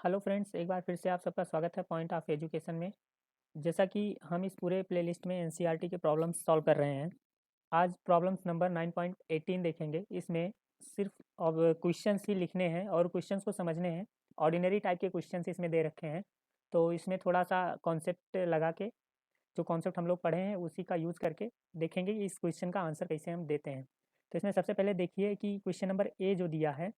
Hello friends, एक बार फिर से आप सबका स्वागत है पॉइंट ऑफ एजुकेशन में। जैसा कि हम इस पूरे प्लेलिस्ट में एनसीईआरटी के प्रॉब्लम्स सॉल्व कर रहे हैं। आज प्रॉब्लम्स नंबर 9.18 देखेंगे। इसमें सिर्फ अब क्वेश्चंस ही लिखने हैं और क्वेश्चंस को समझने हैं। ऑर्डिनरी टाइप के क्वेश्चंस इसमें दे रखे हैं, तो इसमें थोड़ा सा कॉन्सेप्ट लगा के जो कॉन्सेप्ट हम लोग पढ़े हैं उसी का यूज़ करके देखेंगे कि इस क्वेश्चन का आंसर कैसे हम देते हैं। तो इसमें सबसे पहले देखिए कि क्वेश्चन नंबर ए जो दिया है,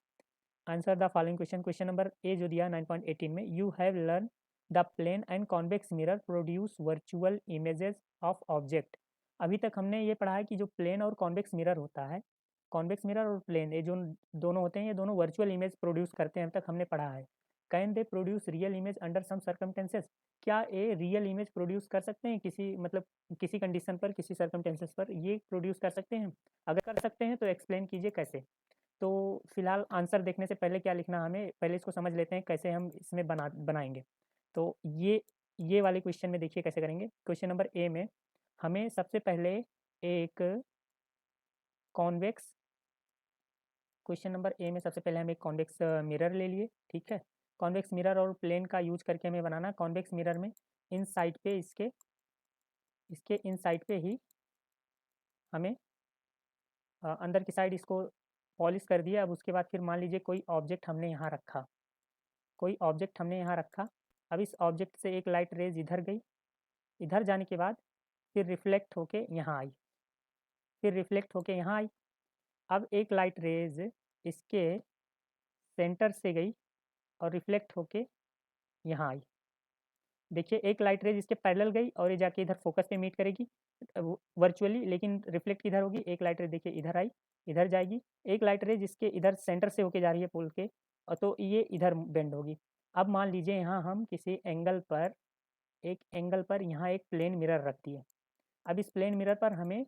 answer the following question. Question number A जो दिया 9.18 में, you have learn the plane and convex mirror produce virtual images of object. अभी तक हमने ये पढ़ा है कि जो प्लेन और कॉन्वेक्स मिरर होता है, कॉन्वेक्स मिरर और प्लेन ये जो दोनों होते हैं, ये दोनों वर्चुअल इमेज प्रोड्यूस करते हैं, अब तक हमने पढ़ा है। Can they produce real image under some circumstances? क्या ये रियल इमेज प्रोड्यूस कर सकते हैं किसी मतलब किसी कंडीशन पर, किसी सर्कमटेंसेस पर ये प्रोड्यूस कर सकते हैं? अगर कर सकते हैं तो एक्सप्लेन कीजिए कैसे। तो फिलहाल आंसर देखने से पहले क्या लिखना, हमें पहले इसको समझ लेते हैं कैसे हम इसमें बनाएंगे। तो ये वाले क्वेश्चन में देखिए कैसे करेंगे। क्वेश्चन नंबर ए में हमें सबसे पहले एक कॉन्वेक्स क्वेश्चन नंबर ए में सबसे पहले हम एक कॉन्वेक्स मिरर ले लिए, ठीक है। कॉन्वेक्स मिरर और प्लेन का यूज करके हमें बनाना। कॉन्वेक्स मिरर में इन साइड पे इसके इसके इन साइड पे ही हमें अंदर की साइड इसको पॉलिश कर दिया। अब उसके बाद फिर मान लीजिए कोई ऑब्जेक्ट हमने यहाँ रखा, कोई ऑब्जेक्ट हमने यहाँ रखा। अब इस ऑब्जेक्ट से एक लाइट रेज इधर गई, इधर जाने के बाद फिर रिफ्लेक्ट होके यहाँ आई, फिर रिफ्लेक्ट होके यहाँ आई। अब एक लाइट रेज इसके सेंटर से गई और रिफ्लेक्ट होके यहाँ आई। देखिए एक लाइट रेज इसके पैरेलल गई और ये जाके इधर फोकस पे मीट करेगी वर्चुअली, लेकिन रिफ्लेक्ट किधर होगी? एक लाइट रेज देखिए इधर आई, इधर जाएगी। एक लाइट रेज इसके इधर सेंटर से होके जा रही है पोल के, और तो ये इधर बेंड होगी। अब मान लीजिए यहाँ हम किसी एंगल पर, एक एंगल पर यहाँ एक प्लेन मिरर रख दिए। अब इस प्लेन मिरर पर हमें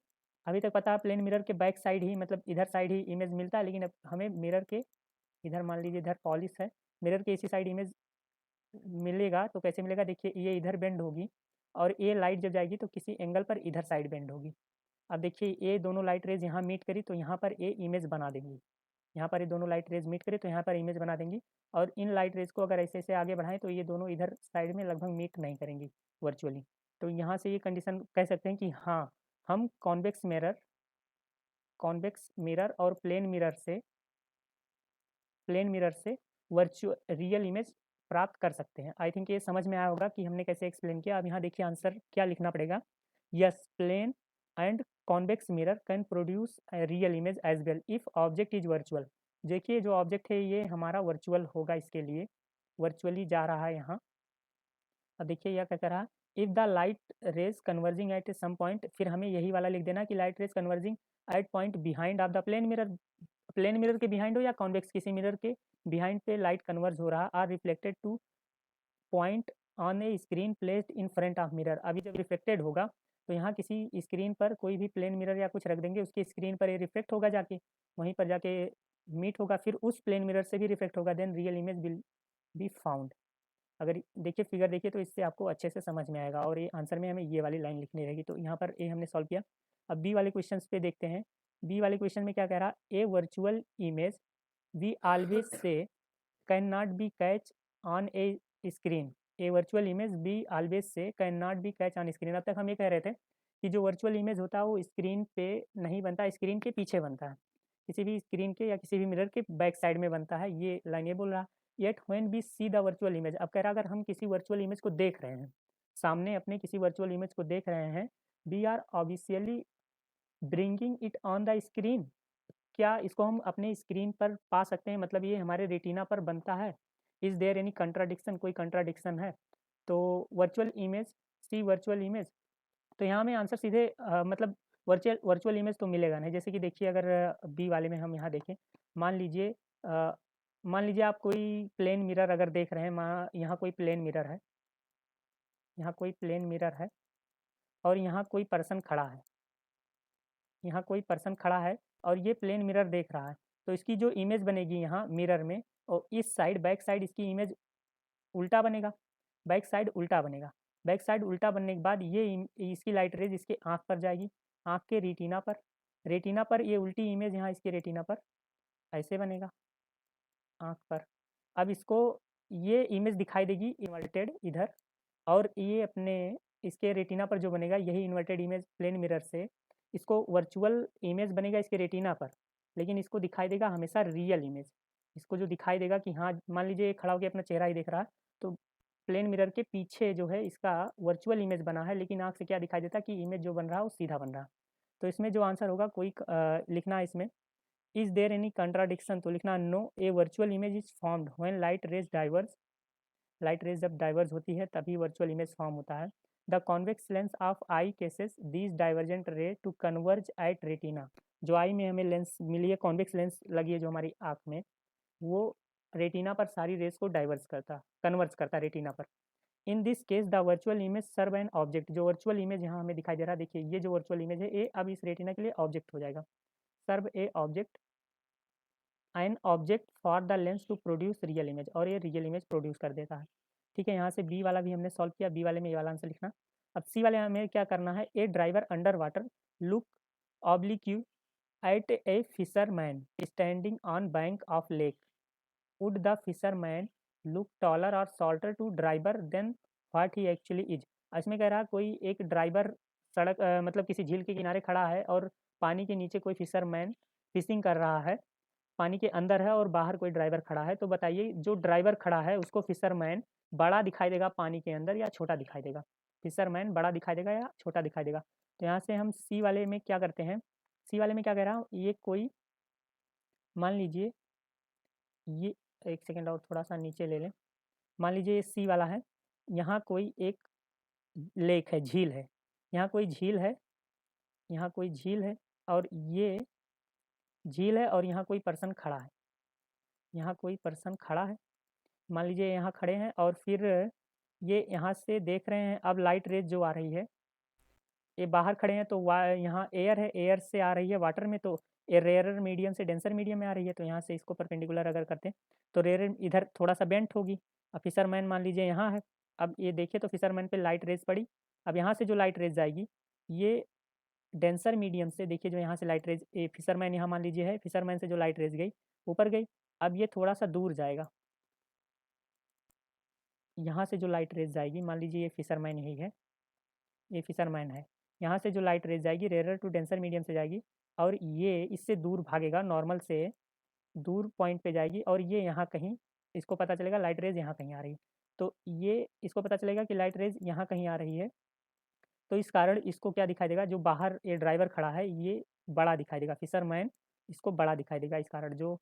अभी तक पता है प्लेन मिरर के बैक साइड ही मतलब इधर साइड ही इमेज मिलता है, लेकिन अब हमें मिरर के इधर मान लीजिए इधर पॉलिश है, मिरर के इसी साइड इमेज मिलेगा। तो कैसे मिलेगा? देखिए ये इधर बेंड होगी और ये लाइट जब जाएगी तो किसी एंगल पर इधर साइड बेंड होगी। अब देखिए ये दोनों लाइट रेज यहाँ मीट करी तो यहाँ पर ये इमेज बना देंगी। यहाँ पर ये दोनों लाइट रेज मीट करी तो यहाँ पर इमेज बना देंगी। और इन लाइट रेज को अगर ऐसे ऐसे आगे बढ़ाएं तो ये दोनों इधर साइड में लगभग मीट नहीं करेंगी वर्चुअली। तो यहाँ से ये कंडीशन कह सकते हैं कि हाँ, हम कॉन्वेक्स मिरर और प्लेन मिरर से वर्चुअल रियल इमेज प्राप्त कर सकते हैं। आई थिंक ये समझ में आया होगा कि हमने कैसे एक्सप्लेन किया। अब यहाँ देखिए आंसर क्या लिखना पड़ेगा। Yes, plane and convex mirror can produce real image as well if object is virtual. देखिए जो ऑब्जेक्ट है ये हमारा वर्चुअल होगा, इसके लिए वर्चुअली जा रहा है यहाँ। अब देखिए यह क्या कह रहा है, if the light rays converging at some point, फिर हमें यही वाला लिख देना कि light rays converging at point behind of the plane mirror. Plane mirror के बिहाइंड हो या कॉन्वेक्स किसी मिरर के बिहाइंड पे लाइट कन्वर्ज हो रहा, are reflected to point on a screen placed in front of mirror. अभी जब रिफ्लेक्टेड होगा तो यहाँ किसी स्क्रीन पर कोई भी प्लेन मिरर या कुछ रख देंगे, उसकी स्क्रीन पर ये रिफ्लेक्ट होगा, जाके वहीं पर जाके मीट होगा, फिर उस प्लेन मिरर से भी रिफ्लेक्ट होगा, then real image will be found. अगर देखिए फिगर देखिए तो इससे आपको अच्छे से समझ में आएगा। और ये आंसर में हमें ये वाली लाइन लिखनी रहेगी। तो यहाँ पर ए हमने सॉल्व किया। अब बी वाले क्वेश्चन पे देखते हैं। बी वाले क्वेश्चन में क्या कह रहा है, a virtual image we always say can not be catch on a screen. A virtual image be always say can not be catch on screen. अब तक हम ये कह रहे थे कि जो वर्चुअल इमेज होता है वो स्क्रीन पे नहीं बनता, स्क्रीन के पीछे बनता है, किसी भी स्क्रीन के या किसी भी मिरर के बैक साइड में बनता है। ये लाइन ये बोल रहा। Yet when we see the virtual image, अब कह रहा अगर हम किसी वर्चुअल इमेज को देख रहे हैं, सामने अपने किसी वर्चुअल इमेज को देख रहे हैं, we are obviously bringing it on the screen. क्या इसको हम अपने स्क्रीन पर पा सकते हैं? मतलब ये हमारे रेटिना पर बनता है। इज देयर एनी कंट्राडिक्शन, कोई कंट्राडिक्शन है? तो वर्चुअल इमेज, सी वर्चुअल इमेज, तो यहाँ में आंसर सीधे मतलब वर्चुअल वर्चुअल इमेज तो मिलेगा नहीं। जैसे कि देखिए अगर बी वाले में हम यहाँ देखें, मान लीजिए मान लीजिए आप कोई प्लेन मिरर अगर देख रहे हैं, यहाँ कोई प्लेन मिरर है, यहाँ कोई प्लेन मिरर है और यहाँ कोई पर्सन खड़ा है, यहाँ कोई पर्सन खड़ा है और ये प्लेन मिरर देख रहा है। तो इसकी जो इमेज बनेगी यहाँ मिरर में, और इस साइड बैक साइड इसकी इमेज उल्टा बनेगा, बैक साइड उल्टा बनेगा। बैक साइड उल्टा बनने के बाद ये इसकी लाइट रेज इसके आँख पर जाएगी, आँख के रेटिना पर, रेटिना पर ये उल्टी इमेज यहाँ इसके रेटिना पर ऐसे बनेगा, आँख पर। अब इसको ये इमेज दिखाई देगी इन्वर्टेड इधर, और ये अपने इसके रेटिना पर जो बनेगा यही इन्वर्टेड इमेज प्लेन मिरर से इसको वर्चुअल इमेज बनेगा इसके रेटिना पर, लेकिन इसको दिखाई देगा हमेशा रियल इमेज। इसको जो दिखाई देगा कि हाँ, मान लीजिए खड़ा होकर अपना चेहरा ही देख रहा है, तो प्लेन मिरर के पीछे जो है इसका वर्चुअल इमेज बना है, लेकिन आँख से क्या दिखाई देता है कि इमेज जो बन रहा है वो सीधा बन रहा है। तो इसमें जो आंसर होगा कोई लिखना है इसमें, इज देयर एनी कंट्राडिक्शन, तो लिखना no, a virtual image is formed when light rays diverse, light rays जब डाइवर्ज होती है तभी वर्चुअल इमेज फॉर्म होता है। The convex lens of eye cases these divergent ray to converge at retina, जो eye में हमें लेंस मिली है, कॉन्वेक्स लेंस लगी है जो हमारी आँख में, वो रेटिना पर सारी रेस को डाइवर्स करता, कन्वर्ज करता रेटिना पर। In this case the virtual image serve an object, जो वर्चुअल इमेज यहाँ हमें दिखाई दे रहा है, देखिए ये जो वर्चुअल इमेज है ये अब इस रेटिना के लिए ऑब्जेक्ट हो जाएगा, serve a object an object for the lens to produce real image, और ये रियल इमेज प्रोड्यूस कर देता है। ठीक है, यहाँ से बी वाला भी हमने सॉल्व किया, बी वाले में ये वाला आंसर लिखना। अब सी वाले हमें क्या करना है, a driver under water look oblique at a fisherman standing on bank of lake, would the fisherman look taller और shorter to driver than what he actually is. इसमें कह रहा कोई एक ड्राइवर सड़क मतलब किसी झील के किनारे खड़ा है और पानी के नीचे कोई फिशरमैन फिशिंग कर रहा है, पानी के अंदर है और बाहर कोई ड्राइवर खड़ा है, तो बताइए जो ड्राइवर खड़ा है उसको फिशरमैन बड़ा दिखाई देगा पानी के अंदर या छोटा दिखाई देगा, फिशरमैन बड़ा दिखाई देगा या छोटा दिखाई देगा। तो यहाँ से हम सी वाले में क्या करते हैं, सी वाले में क्या कह रहा हूँ, ये कोई मान लीजिए ये, एक सेकेंड और थोड़ा सा नीचे ले लें, मान लीजिए ये सी वाला है, यहाँ कोई एक लेक है, झील है, यहाँ कोई झील है, यहाँ कोई झील है, और ये झील है और यहाँ कोई पर्सन खड़ा है, यहाँ कोई पर्सन खड़ा है, मान लीजिए यहाँ खड़े हैं और फिर ये यहाँ से देख रहे हैं, अब लाइट रेज जो आ रही है, ये बाहर खड़े हैं तो यहाँ एयर है, एयर से आ रही है वाटर में, तो ये रेयरर मीडियम से डेंसर मीडियम में आ रही है, तो यहाँ से इसको परपेंडिकुलर अगर करते हैं तो रेयर इधर थोड़ा सा बेंट होगी। अब फिशरमैन मान लीजिए यहाँ है, अब ये देखिए तो फिशरमैन पे लाइट रेज पड़ी, अब यहाँ से जो लाइट रेज जाएगी ये डेंसर मीडियम से, देखिए जो यहाँ से लाइट रेज, ये फिशरमैन यहाँ मान लीजिए है, फिशरमैन से जो लाइट रेज गई ऊपर गई, अब ये थोड़ा सा दूर जाएगा, यहाँ से जो लाइट रेज जाएगी, मान लीजिए ये फिशरमैन यही है, ये फिशरमैन है, यहाँ से जो लाइट रेज जाएगी रेयर टू डेंसर मीडियम से जाएगी, और ये इससे दूर भागेगा, नॉर्मल से दूर पॉइंट पे जाएगी, और ये यहाँ कहीं, इसको पता चलेगा लाइट रेज यहाँ कहीं आ रही है, तो ये इसको पता चलेगा कि लाइट रेज यहाँ कहीं आ रही है, तो इस कारण इसको क्या दिखाई देगा, जो बाहर ये ड्राइवर खड़ा है ये बड़ा दिखाई देगा, फिशरमैन इसको बड़ा दिखाई देगा, इस कारण जो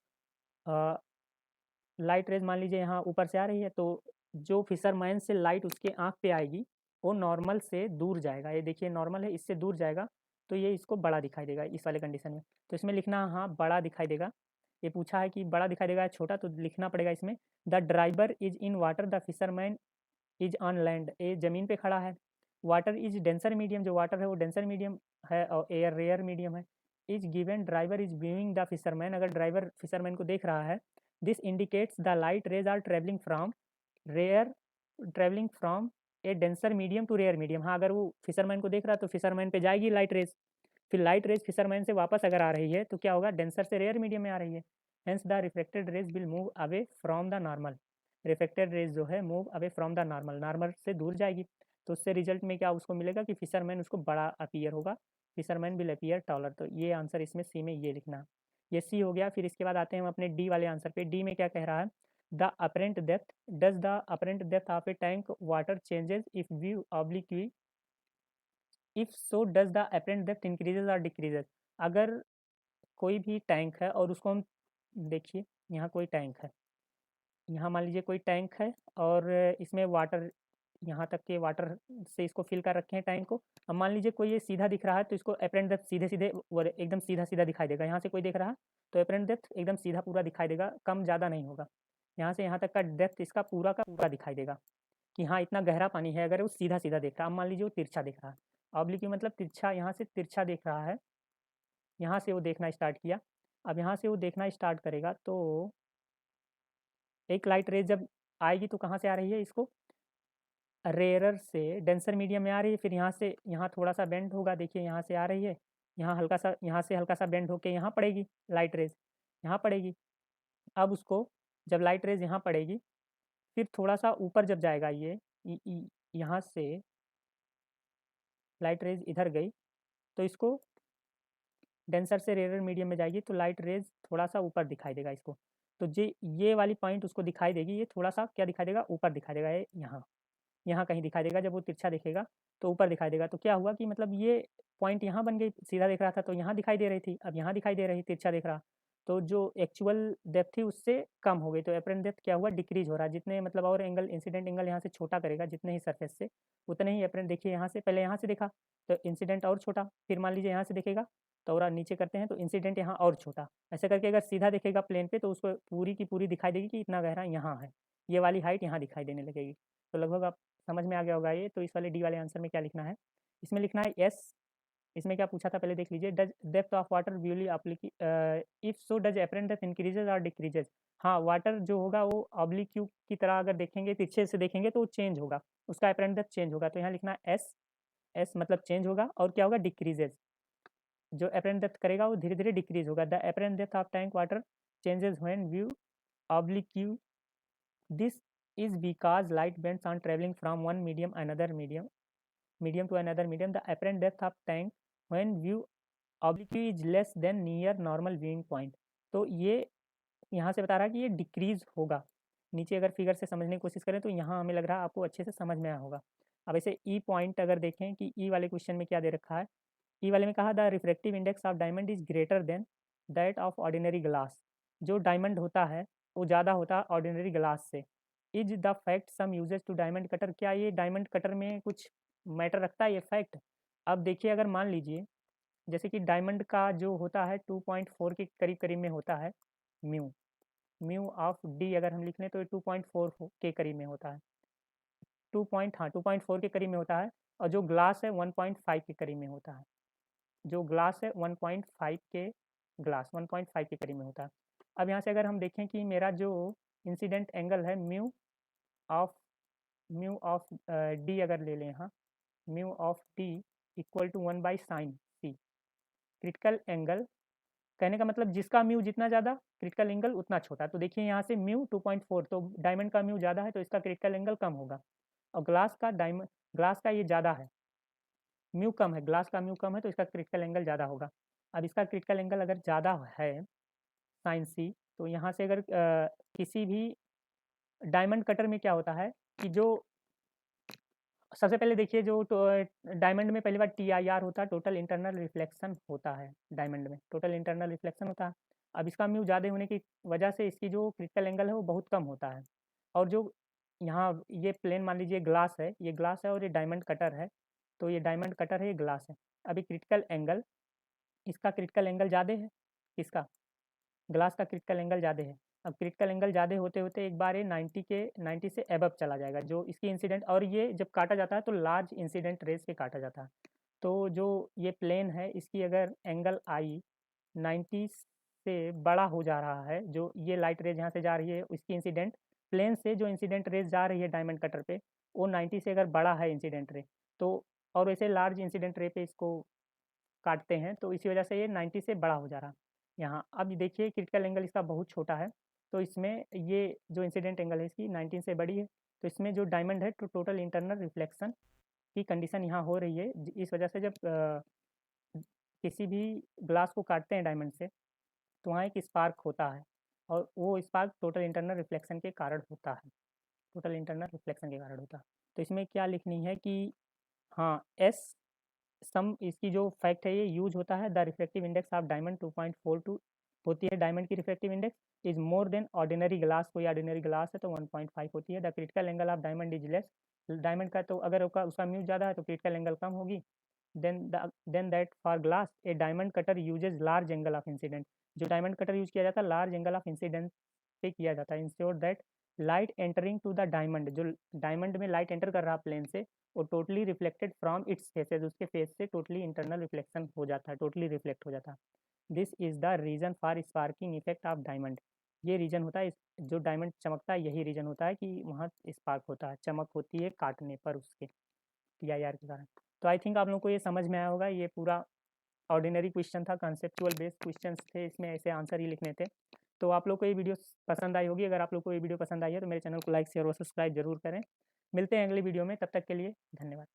लाइट रेज मान लीजिए यहाँ ऊपर से आ रही है, तो जो फिशरमैन से लाइट उसके आँख पे आएगी वो नॉर्मल से दूर जाएगा, ये देखिए नॉर्मल है इससे दूर जाएगा, तो ये इसको बड़ा दिखाई देगा इस वाले कंडीशन में। तो इसमें लिखना हाँ बड़ा दिखाई देगा, ये पूछा है कि बड़ा दिखाई देगा या छोटा, तो लिखना पड़ेगा इसमें the driver is in water the fisherman is on land, ये ज़मीन पे खड़ा है, वाटर इज डेंसर मीडियम, जो वाटर है वो डेंसर मीडियम है और एयर रेयर मीडियम है, is given driver is viewing the fisherman, अगर ड्राइवर फिशरमैन को देख रहा है, this indicates the light rays are travelling from rare, travelling from a denser medium to rare medium, हाँ अगर वो फिशरमैन को देख रहा है तो फिशरमैन पे जाएगी लाइट रेज, फिर लाइट रेज फिशरमैन से वापस अगर आ रही है तो क्या होगा, डेंसर से रेयर मीडियम में आ रही है, hence the reflected raise will move away from the normal, reflected raise जो है move away from the normal, normal से दूर जाएगी, तो उससे रिजल्ट में क्या उसको मिलेगा कि फिशरमैन उसको बड़ा अपीयर होगा, फिशरमैन विल अपीयर टॉलर, तो ये आंसर इसमें सी में ये लिखना, ये सी हो गया। फिर इसके बाद आते हैं हम अपने डी वाले आंसर पे, डी में क्या कह रहा है, the apparent depth, does the apparent depth of a tank water changes if view obliquely, if so does the apparent depth increases और डिक्रीजेज, अगर कोई भी टैंक है और उसको हम देखिए, यहाँ कोई टैंक है, यहाँ मान लीजिए कोई टैंक है और इसमें वाटर, यहाँ तक के वाटर से इसको फिल कर रखे हैं टैंक को, अब मान लीजिए कोई ये सीधा दिख रहा है तो इसको अपरेंट डेप्थ सीधे सीधे एकदम सीधा सीधा दिखाई देगा, यहाँ से कोई देख रहा है तो अपरेंट डेप्थ एकदम सीधा पूरा दिखाई देगा, कम ज़्यादा नहीं होगा, यहाँ से यहाँ तक का डेप्थ इसका पूरा का पूरा दिखाई देगा कि हाँ इतना गहरा पानी है, अगर वो सीधा सीधा देख रहा है, अब मान लीजिए वो तिरछा देख रहा है, ऑब्लिक मतलब तिरछा, यहाँ से तिरछा देख रहा है, यहाँ से वो देखना स्टार्ट किया, अब यहाँ से वो देखना स्टार्ट करेगा तो एक लाइट रेज जब आएगी तो कहाँ से आ रही है, इसको रेयरर से डेंसर मीडियम में आ रही है, फिर यहाँ से यहाँ थोड़ा सा बेंड होगा, देखिए यहाँ से आ रही है, यहाँ हल्का सा, यहाँ से हल्का सा बेंड होके यहाँ पड़ेगी लाइट रेज, यहाँ पड़ेगी, अब उसको जब लाइट रेज यहाँ पड़ेगी फिर थोड़ा सा ऊपर जब जाएगा ये यहाँ से लाइट रेज इधर गई तो इसको डेंसर से रेयर मीडियम में जाएगी तो लाइट रेज थोड़ा सा ऊपर दिखाई देगा इसको। तो ये वाली पॉइंट उसको दिखाई देगी, ये थोड़ा सा क्या दिखाई देगा, ऊपर दिखाई देगा, ये यहाँ कहीं दिखाई देगा। जब वो तिरछा दिखेगा तो ऊपर दिखाई देगा। तो क्या हुआ कि मतलब ये पॉइंट यहाँ बन गई, सीधा दिख रहा था तो यहाँ दिखाई दे रही थी, अब यहाँ दिखाई दे रही, तिरछा दिख रहा। तो जो एक्चुअल डेप्थ थी उससे कम हो गई, तो एपरेंट डेप्थ क्या हुआ, डिक्रीज हो रहा है। जितने मतलब और एंगल इंसिडेंट एंगल यहाँ से छोटा करेगा जितने ही सरफेस से, उतने ही एपरेंट, देखिए यहाँ से पहले यहाँ से देखा तो इंसिडेंट और छोटा, फिर मान लीजिए यहाँ से देखेगा तो और नीचे करते हैं तो इंसिडेंट यहाँ और छोटा। ऐसे करके अगर सीधा देखेगा प्लेन पे तो उसको पूरी की पूरी दिखाई देगी कि इतना गहरा यहाँ है, ये वाली हाइट यहाँ दिखाई देने लगेगी। तो लगभग आप समझ में आ गया होगा ये। तो इस वाले डी वाले आंसर में क्या लिखना है, इसमें लिखना है एस। इसमें क्या पूछा था पहले देख लीजिए, does depth of water viewed obliquely, if so does apparent depth increases और डिक्रीजेज। हाँ, वाटर जो होगा वो ऑब्लिक्यू की तरह अगर देखेंगे, पीछे से देखेंगे तो वो चेंज होगा, उसका एपरेंट डेप्थ चेंज होगा। तो यहाँ लिखना है एस, एस मतलब चेंज होगा, और क्या होगा, डिक्रीजेज। जो एपरेंट डेप्थ करेगा वो धीरे धीरे डिक्रीज होगा। The apparent depth of tank water changes when view oblique, this is because light bends on traveling from one medium to another medium. The apparent depth of tank when view oblique is less than near normal viewing point. तो ये यहाँ से बता रहा है कि ये decrease होगा। नीचे अगर फिगर से समझने की कोशिश करें तो यहाँ हमें लग रहा है आपको अच्छे से समझ में आया होगा। अब ऐसे ई पॉइंट अगर देखें कि ई वाले क्वेश्चन में क्या दे रखा है, ई वाले में कहा the refractive index of diamond is greater than that of ordinary glass. जो डायमंड होता है वो ज़्यादा होता है ऑर्डिनरी ग्लास से। Is the fact some uses to diamond cutter, क्या ये डायमंड कटर में कुछ मैटर रखता है ये फैक्ट। अब देखिए अगर मान लीजिए जैसे कि डायमंड का जो होता है 2.4 के करीब करीब में होता है म्यू, म्यू ऑफ डी अगर हम लिख लें तो ये 2.4 के करीब में होता है, 2.4 के करीब में होता है। और जो ग्लास है 1.5 के करीब में होता है, जो ग्लास है 1.5 के, ग्लास 1.5 के करीब में होता है। अब यहाँ से अगर हम देखें कि मेरा जो इंसिडेंट एंगल है ऑफ म्यू ऑफ डी अगर ले लें, हाँ, mu of D equal to 1/sin C. Critical angle कहने का मतलब जिसका म्यू जितना ज़्यादा क्रिटिकल एंगल उतना छोटा। तो देखिए यहाँ से म्यू 2.4, तो डायमंड का म्यू ज़्यादा है तो इसका क्रिटिकल एंगल कम होगा। और ग्लास का ये ज़्यादा है, म्यू कम है, ग्लास का म्यू कम है तो इसका क्रिटिकल एंगल ज़्यादा होगा। अब इसका क्रिटिकल एंगल अगर ज़्यादा है साइन सी, तो यहाँ से अगर किसी भी डायमंड कटर में क्या होता है कि जो सबसे पहले देखिए जो डायमंड में पहली बार TIR होता है, टोटल इंटरनल रिफ्लेक्शन होता है, डायमंड में टोटल इंटरनल रिफ्लेक्शन होता है। अब इसका म्यू ज़्यादा होने की वजह से इसकी जो क्रिटिकल एंगल है वो बहुत कम होता है। और जो यहाँ ये प्लेन मान लीजिए ग्लास है, ये ग्लास है और ये डायमंड कटर है, तो ये डायमंड कटर है, ये ग्लास है। अभी क्रिटिकल एंगल, इसका क्रिटिकल एंगल ज़्यादा है, किसका, ग्लास का क्रिटिकल एंगल ज़्यादा है। अब क्रिटिकल एंगल ज़्यादा होते होते एक बार ये 90 से एबव चला जाएगा जो इसकी इंसिडेंट, और ये जब काटा जाता है तो लार्ज इंसिडेंट रेज पे काटा जाता है। तो जो ये प्लेन है इसकी अगर एंगल आई 90 से बड़ा हो जा रहा है, जो ये लाइट रेज यहाँ से जा रही है इसकी इंसिडेंट प्लेन से जो इंसिडेंट रेज जा रही है डायमंड कटर पे, वो 90 से अगर बड़ा है इंसिडेंट रे, तो और वैसे लार्ज इंसिडेंट रे पे इसको काटते हैं तो इसी वजह से ये 90 से बड़ा हो जा रहा है यहाँ। अब देखिए क्रिटिकल एंगल इसका बहुत छोटा है, तो इसमें ये जो इंसिडेंट एंगल है इसकी 19 से बड़ी है, तो इसमें जो डायमंड है तो टोटल इंटरनल रिफ्लेक्शन की कंडीशन यहाँ हो रही है। इस वजह से जब किसी भी ग्लास को काटते हैं डायमंड से तो वहाँ एक स्पार्क होता है, और वो स्पार्क टोटल इंटरनल रिफ्लेक्शन के कारण होता है, टोटल इंटरनल रिफ्लेक्शन के कारण होता है। तो इसमें क्या लिखनी है कि हाँ, एस सम इसकी जो फैक्ट है ये यूज होता है, the reflective index of diamond 2.42 होती है, डायमंड की reflective index is more than ordinary glass, कोई ऑर्डिनरी ग्लास है तो 1.5 होती है। The critical angle of diamond is less, diamond का तो अगर उसका म्यू ज़्यादा है तो क्रिटिकल एंगल कम होगी। Then that for glass a diamond cutter uses large angle of incidence, जो डायमंड कटर यूज किया जाता है लार्ज एंगल ऑफ इंसिडेंट पे किया जाता है, ensure that light entering to the diamond, जो डायमंड में लाइट एंटर कर रहा है प्लेन से, वो totally reflected from its faces, उसके फेस से टोटली इंटरनल रिफ्लेक्शन हो जाता है, टोटली रिफ्लेक्ट हो जाता है। This is the reason for sparking effect of diamond, ये रीजन होता है जो डायमंड चमकता है यही रीजन होता है कि वहाँ स्पार्क होता है, चमक होती है काटने पर उसके TIR के कारण। तो आई थिंक आप लोगों को ये समझ में आया होगा, ये पूरा ऑर्डिनरी क्वेश्चन था, कंसेप्चुअल बेस्ड क्वेश्चन थे, इसमें ऐसे आंसर ही लिखने थे। तो आप लोग को ये वीडियो पसंद आई होगी। अगर आप लोग को ये वीडियो पसंद आई है तो मेरे चैनल को लाइक शेयर और सब्सक्राइब जरूर करें। मिलते हैं अगली वीडियो में, तब तक के लिए धन्यवाद।